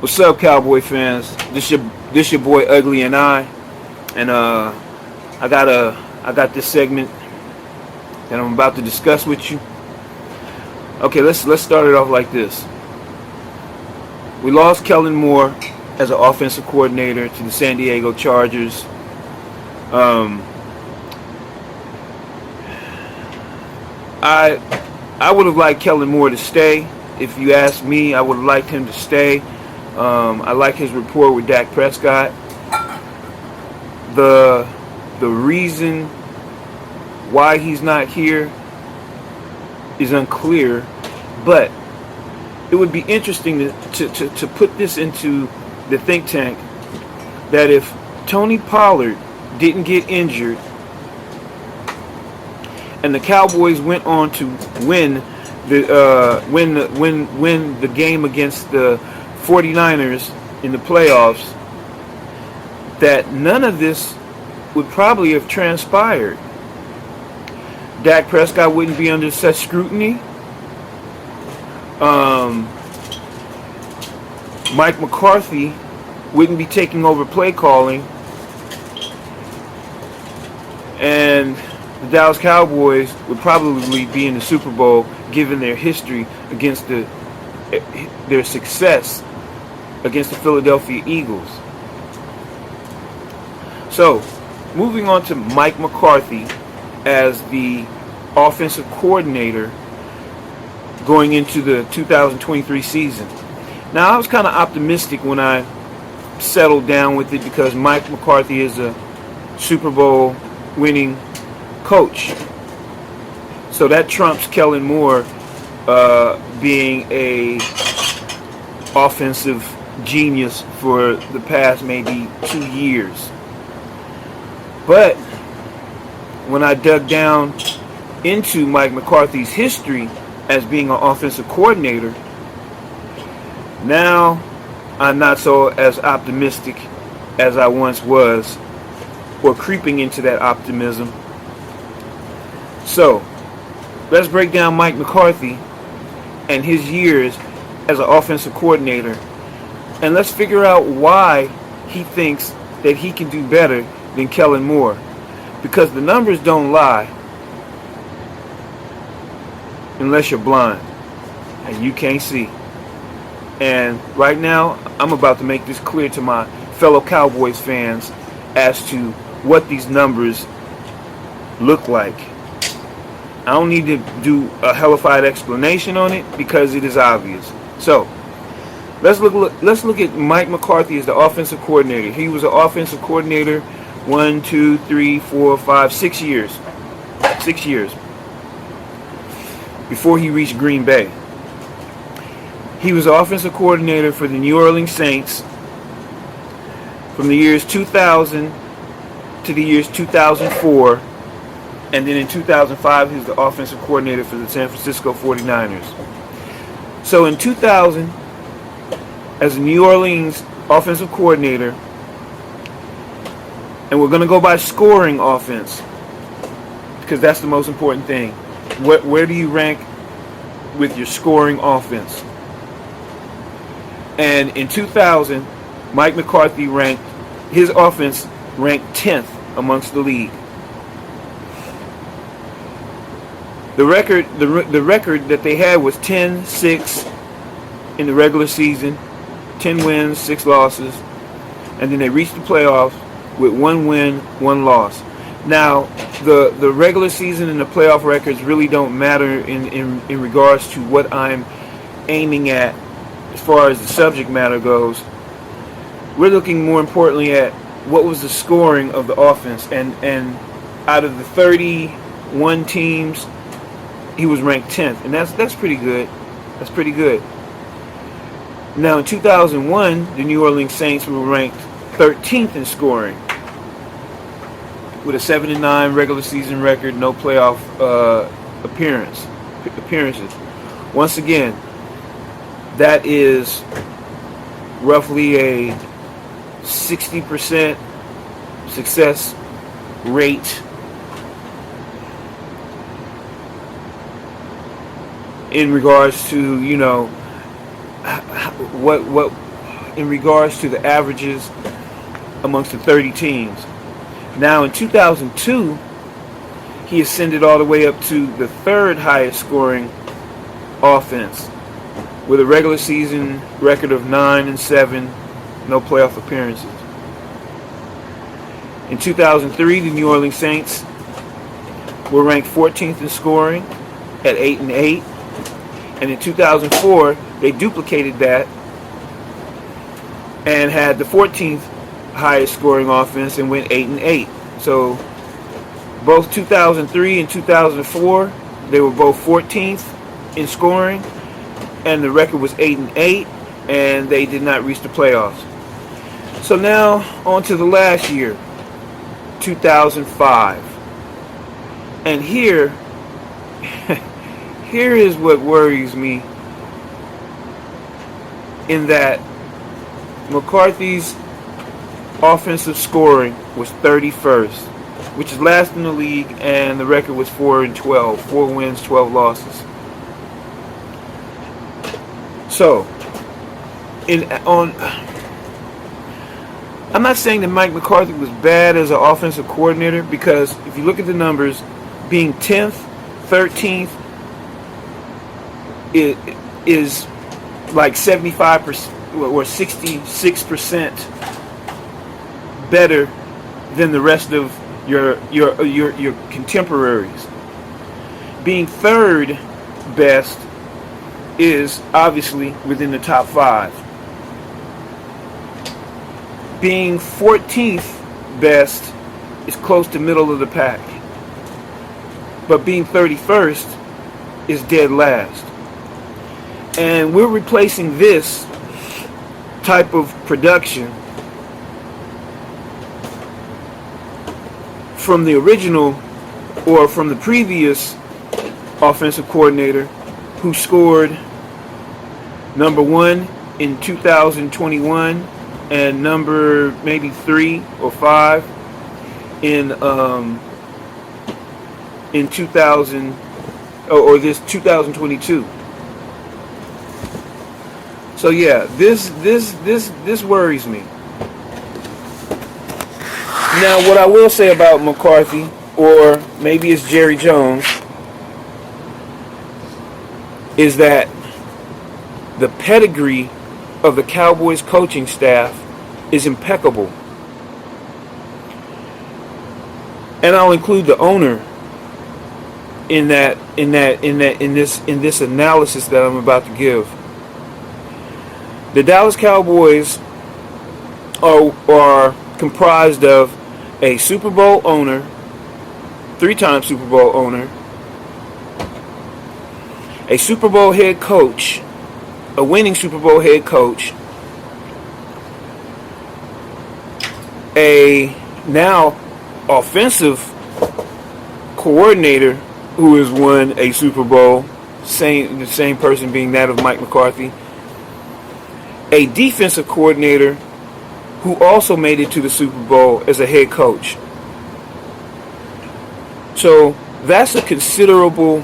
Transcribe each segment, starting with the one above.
What's up, Cowboy fans? This your boy Ugly and I got this segment that I'm about to discuss with you. Okay, let's start it off like this. We lost Kellen Moore as an offensive coordinator to the San Diego Chargers. I would have liked Kellen Moore to stay. If you ask me, I would have liked him to stay. I like his rapport with Dak Prescott. The reason why he's not here is unclear, but it would be interesting to put this into the think tank that if Tony Pollard didn't get injured and the Cowboys went on to win the game against the 49ers in the playoffs, that none of this would probably have transpired. Dak Prescott wouldn't be under such scrutiny. Mike McCarthy wouldn't be taking over play calling, and the Dallas Cowboys would probably be in the Super Bowl given their history against their success against the Philadelphia Eagles. So, moving on to Mike McCarthy as the offensive coordinator going into the 2023 season. Now, I was kind of optimistic when I settled down with it because Mike McCarthy is a Super Bowl winning coach. So that trumps Kellen Moore being a offensive genius for the past maybe 2 years. But when I dug down into Mike McCarthy's history as being an offensive coordinator, now I'm not so as optimistic as I once was, or creeping into that optimism. So let's break down Mike McCarthy and his years as an offensive coordinator, and let's figure out why he thinks that he can do better than Kellen Moore. Because the numbers don't lie unless you're blind and you can't see. And right now, I'm about to make this clear to my fellow Cowboys fans as to what these numbers look like. I don't need to do a hellified explanation on it because it is obvious. So, let's look at Mike McCarthy as the offensive coordinator. He was an offensive coordinator 1, 2, 3, 4, 5, 6 years. 6 years before he reached Green Bay. He was offensive coordinator for the New Orleans Saints from the years 2000 to the years 2004. And then in 2005, he was the offensive coordinator for the San Francisco 49ers. So in 2000, as a New Orleans offensive coordinator, and we're going to go by scoring offense, because that's the most important thing. Where do you rank with your scoring offense? And in 2000, Mike McCarthy his offense ranked 10th amongst the league. The record that they had was 10-6 in the regular season, 10 wins, 6 losses, and then they reached the playoffs with 1 win, 1 loss. Now, the regular season and the playoff records really don't matter in regards to what I'm aiming at as far as the subject matter goes. We're looking more importantly at what was the scoring of the offense, and out of the 31 teams, he was ranked 10th, and that's pretty good. That's pretty good. Now, in 2001, the New Orleans Saints were ranked 13th in scoring, with a 7-9 regular season record, no playoff appearances. Once again, that is roughly a 60% success rate in regards to, what in regards to the averages amongst the 30 teams. Now in 2002, he ascended all the way up to the third highest scoring offense with a regular season record of 9-7, no playoff appearances. In 2003, the New Orleans Saints were ranked 14th in scoring at 8-8, and in 2004 they duplicated that and had the 14th highest scoring offense and went 8-8. So both 2003 and 2004, they were both 14th in scoring, and the record was 8-8, and they did not reach the playoffs. So now on to the last year, 2005, and here is what worries me, in that McCarthy's offensive scoring was 31st, which is last in the league, and the record was 4-12, 4 wins, 12 losses. So, I'm not saying that Mike McCarthy was bad as an offensive coordinator, because if you look at the numbers, being 10th, 13th is like 75% or 66% better than the rest of your contemporaries. Being third best is obviously within the top 5. Being 14th best is close to middle of the pack. But being 31st is dead last. And we're replacing this type of production from the original, or from the previous offensive coordinator, who scored number 1 in 2021 and number maybe 3 or 5 in 2000 or this 2022. So yeah, this worries me. Now, what I will say about McCarthy, or maybe it's Jerry Jones, is that the pedigree of the Cowboys coaching staff is impeccable. And I'll include the owner in this analysis that I'm about to give. The Dallas Cowboys are comprised of a Super Bowl owner, 3-time Super Bowl owner, a Super Bowl head coach, a winning Super Bowl head coach, a now offensive coordinator who has won a Super Bowl, the same person being that of Mike McCarthy, a defensive coordinator who also made it to the Super Bowl as a head coach. So that's a considerable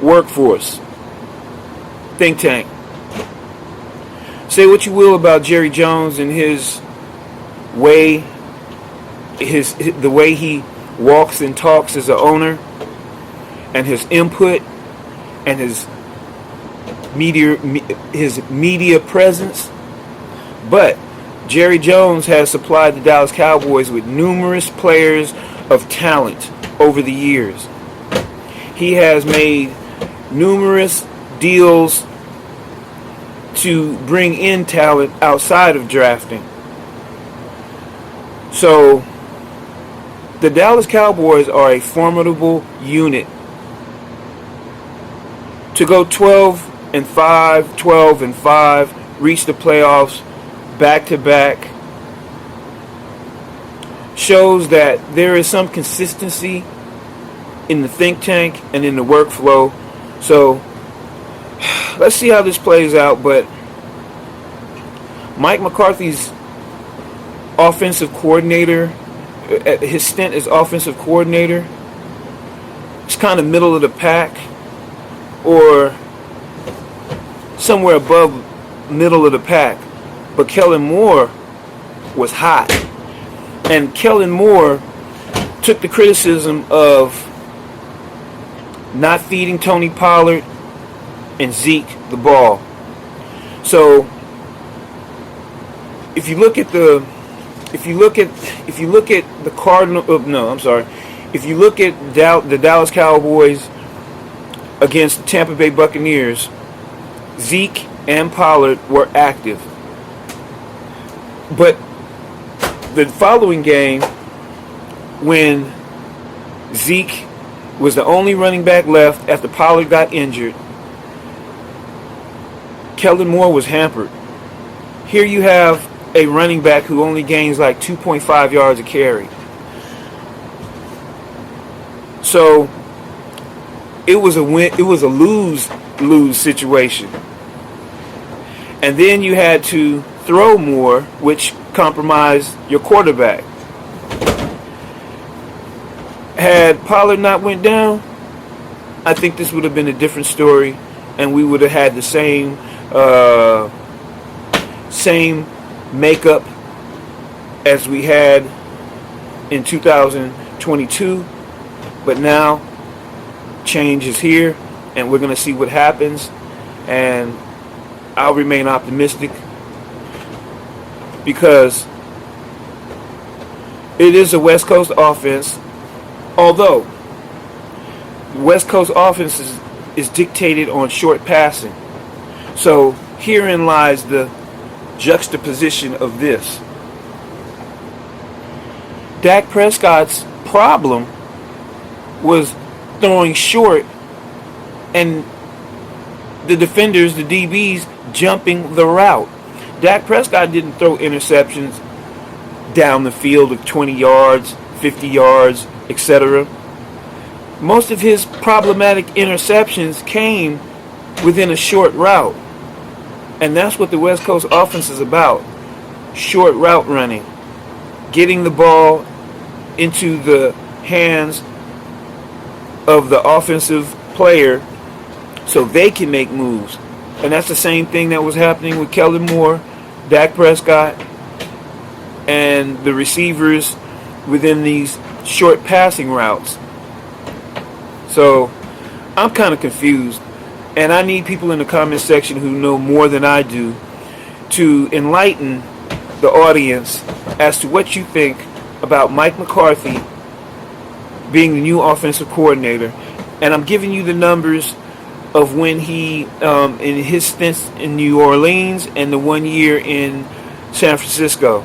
workforce. Think tank. Say what you will about Jerry Jones and his way, the way he walks and talks as an owner, and his input and his media presence. But Jerry Jones has supplied the Dallas Cowboys with numerous players of talent over the years. He has made numerous deals to bring in talent outside of drafting. So the Dallas Cowboys are a formidable unit. To go 12-5, 12-5, reach the playoffs back-to-back, shows that there is some consistency in the think tank and in the workflow. So let's see how this plays out. But Mike McCarthy's offensive coordinator, his stint as offensive coordinator, it's kind of middle of the pack, or somewhere above middle of the pack. But Kellen Moore was hot. And Kellen Moore took the criticism of not feeding Tony Pollard and Zeke the ball. So if you look at the Dallas Cowboys against the Tampa Bay Buccaneers, Zeke and Pollard were active. But the following game, when Zeke was the only running back left after Pollard got injured, Kellen Moore was hampered. Here you have a running back who only gains like 2.5 yards a carry. So it was a lose situation. And then you had to throw more, which compromised your quarterback. Had Pollard not went down, I think this would have been a different story, and we would have had the same makeup as we had in 2022. But now change is here, and we're going to see what happens, and I'll remain optimistic because it is a West Coast offense, although the West Coast offense is dictated on short passing. So herein lies the juxtaposition of this. Dak Prescott's problem was throwing short and the defenders, the DBs, jumping the route. Dak Prescott didn't throw interceptions down the field of 20 yards, 50 yards, etc. Most of his problematic interceptions came within a short route. And that's what the West Coast offense is about. Short route running. Getting the ball into the hands of the offensive player so they can make moves. And that's the same thing that was happening with Kellen Moore, Dak Prescott, and the receivers within these short passing routes. So I'm kind of confused. And I need people in the comment section who know more than I do to enlighten the audience as to what you think about Mike McCarthy being the new offensive coordinator. And I'm giving you the numbers of when he, in his stints in New Orleans and the 1 year in San Francisco.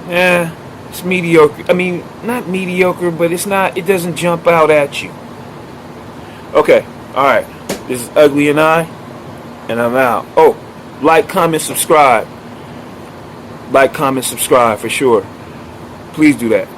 It's mediocre. I mean, not mediocre, but it doesn't jump out at you. Okay, alright. This is Ugly and I'm out. Oh, like, comment, subscribe. Like, comment, subscribe for sure. Please do that.